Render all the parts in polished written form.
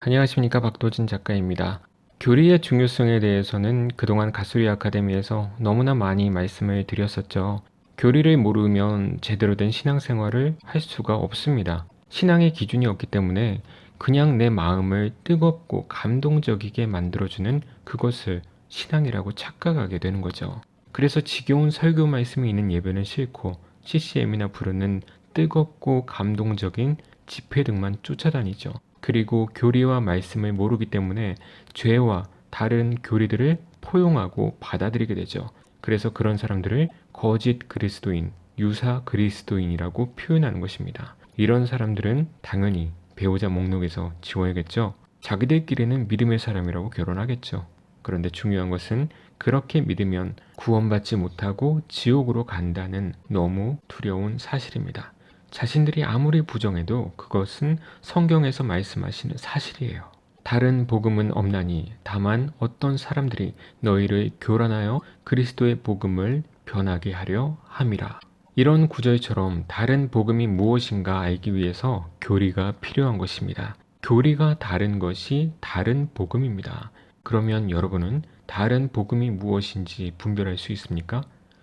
안녕하십니까, 박도진 작가입니다. 교리의 중요성에 대해서는 그동안 가수리 아카데미에서 너무나 많이 말씀을 드렸었죠. 교리를 모르면 제대로 된 신앙생활을 할 수가 없습니다. 신앙의 기준이 없기 때문에 그냥 내 마음을 뜨겁고 감동적이게 만들어주는 그것을 신앙이라고 착각하게 되는 거죠. 그래서 지겨운 설교 말씀이 있는 예배는 싫고 CCM이나 부르는 뜨겁고 감동적인 집회 등만 쫓아다니죠. 그리고 교리와 말씀을 모르기 때문에 죄와 다른 교리들을 포용하고 받아들이게 되죠. 그래서 그런 사람들을 거짓 그리스도인, 유사 그리스도인이라고 표현하는 것입니다. 이런 사람들은 당연히 배우자 목록에서 지워야겠죠. 자기들끼리는 믿음의 사람이라고 결혼하겠죠. 그런데 중요한 것은 그렇게 믿으면 구원받지 못하고 지옥으로 간다는 너무 두려운 사실입니다. 자신들이 아무리 부정해도 그것은 성경에서 말씀하시는 사실이에요. 다른 복음은 없나니 다만 어떤 사람들이 너희를 교란하여 그리스도의 복음을 변하게 하려 함이라. 이런 구절처럼 다른 복음이 무엇인가 알기 위해서 교리가 필요한 것입니다. 교리가 다른 것이 다른 복음입니다. 그러면 여러분은 다른 복음이 무엇인지 분별할 수 있습니까?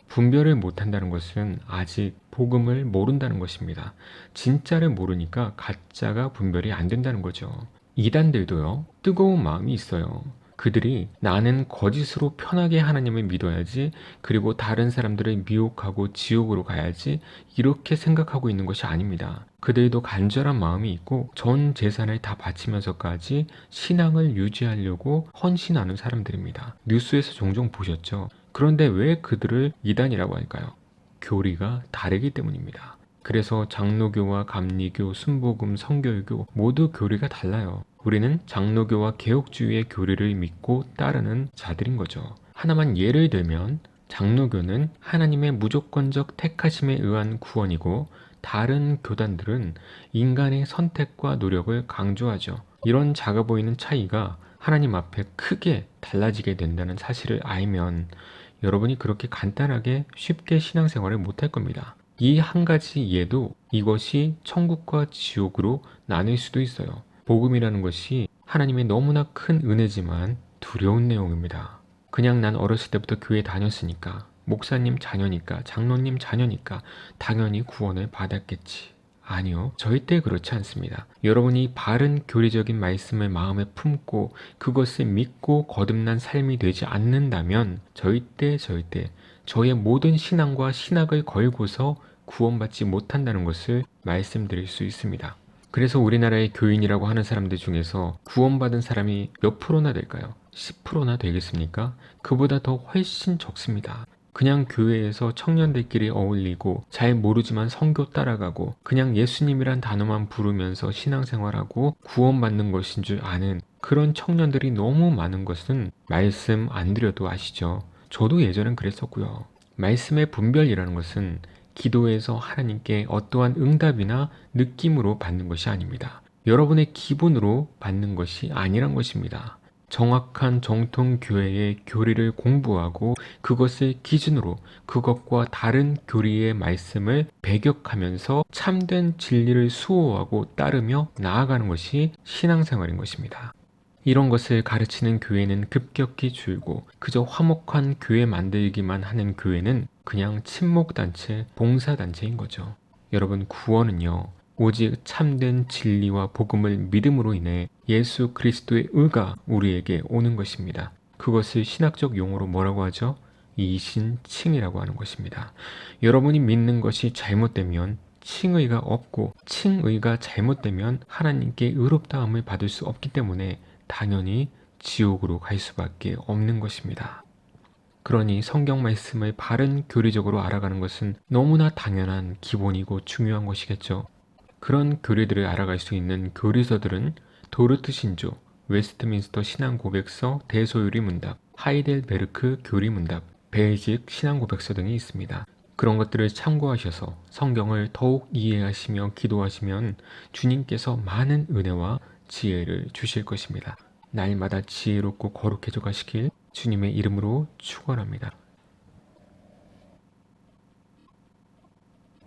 분별을 못한다는 것은 아직 복음을 모른다는 것입니다. 진짜를 모르니까 가짜가 분별이 안 된다는 거죠. 이단들도요, 뜨거운 마음이 있어요. 그들이 나는 거짓으로 편하게 하나님을 믿어야지, 그리고 다른 사람들을 미혹하고 지옥으로 가야지, 이렇게 생각하고 있는 것이 아닙니다. 그들도 간절한 마음이 있고 전 재산을 다 바치면서까지 신앙을 유지하려고 헌신하는 사람들입니다. 뉴스에서 종종 보셨죠? 그런데 왜 그들을 이단이라고 할까요? 교리가 다르기 때문입니다. 그래서 장로교와 감리교, 순복음, 성결교 모두 교리가 달라요. 우리는 장로교와 개혁주의의 교리를 믿고 따르는 자들인 거죠. 하나만 예를 들면 장로교는 하나님의 무조건적 택하심에 의한 구원이고 다른 교단들은 인간의 선택과 노력을 강조하죠. 이런 작아 보이는 차이가 하나님 앞에 크게 달라지게 된다는 사실을 알면 여러분이 그렇게 간단하게 쉽게 신앙생활을 못할 겁니다. 이 한 가지 이해도 이것이 천국과 지옥으로 나뉠 수도 있어요. 복음이라는 것이 하나님의 너무나 큰 은혜지만 두려운 내용입니다. 그냥 난 어렸을 때부터 교회 다녔으니까, 목사님 자녀니까, 장로님 자녀니까 당연히 구원을 받았겠지. 아니요, 절대 그렇지 않습니다. 여러분이 바른 교리적인 말씀을 마음에 품고 그것을 믿고 거듭난 삶이 되지 않는다면 절대 저의 모든 신앙과 신학을 걸고서 구원받지 못한다는 것을 말씀드릴 수 있습니다. 그래서 우리나라의 교인이라고 하는 사람들 중에서 구원받은 사람이 몇 프로나 될까요? 10%나 되겠습니까? 그보다 더 훨씬 적습니다. 그냥 교회에서 청년들끼리 어울리고 잘 모르지만 성교 따라가고 그냥 예수님이란 단어만 부르면서 신앙생활하고 구원받는 것인 줄 아는 그런 청년들이 너무 많은 것은 말씀 안 드려도 아시죠? 저도 예전엔 그랬었고요. 말씀의 분별이라는 것은 기도에서 하나님께 어떠한 응답이나 느낌으로 받는 것이 아닙니다. 여러분의 기분으로 받는 것이 아니란 것입니다. 정확한 정통교회의 교리를 공부하고 그것을 기준으로 그것과 다른 교리의 말씀을 배격하면서 참된 진리를 수호하고 따르며 나아가는 것이 신앙생활인 것입니다. 이런 것을 가르치는 교회는 급격히 줄고 그저 화목한 교회 만들기만 하는 교회는 그냥 친목단체, 봉사단체인 거죠. 여러분, 구원은요, 오직 참된 진리와 복음을 믿음으로 인해 예수 그리스도의 의가 우리에게 오는 것입니다. 그것을 신학적 용어로 뭐라고 하죠? 이신칭이라고 하는 것입니다. 여러분이 믿는 것이 잘못되면 칭의가 없고 칭의가 잘못되면 하나님께 의롭다함을 받을 수 없기 때문에 당연히 지옥으로 갈 수밖에 없는 것입니다. 그러니 성경 말씀을 바른 교리적으로 알아가는 것은 너무나 당연한 기본이고 중요한 것이겠죠. 그런 교리들을 알아갈 수 있는 교리서들은 도르트 신조, 웨스트민스터 신앙고백서 대소유리 문답, 하이델베르크 교리 문답, 베이직 신앙고백서 등이 있습니다. 그런 것들을 참고하셔서 성경을 더욱 이해하시며 기도하시면 주님께서 많은 은혜와 지혜를 주실 것입니다. 날마다 지혜롭고 거룩해져 가시길 주님의 이름으로 축원합니다.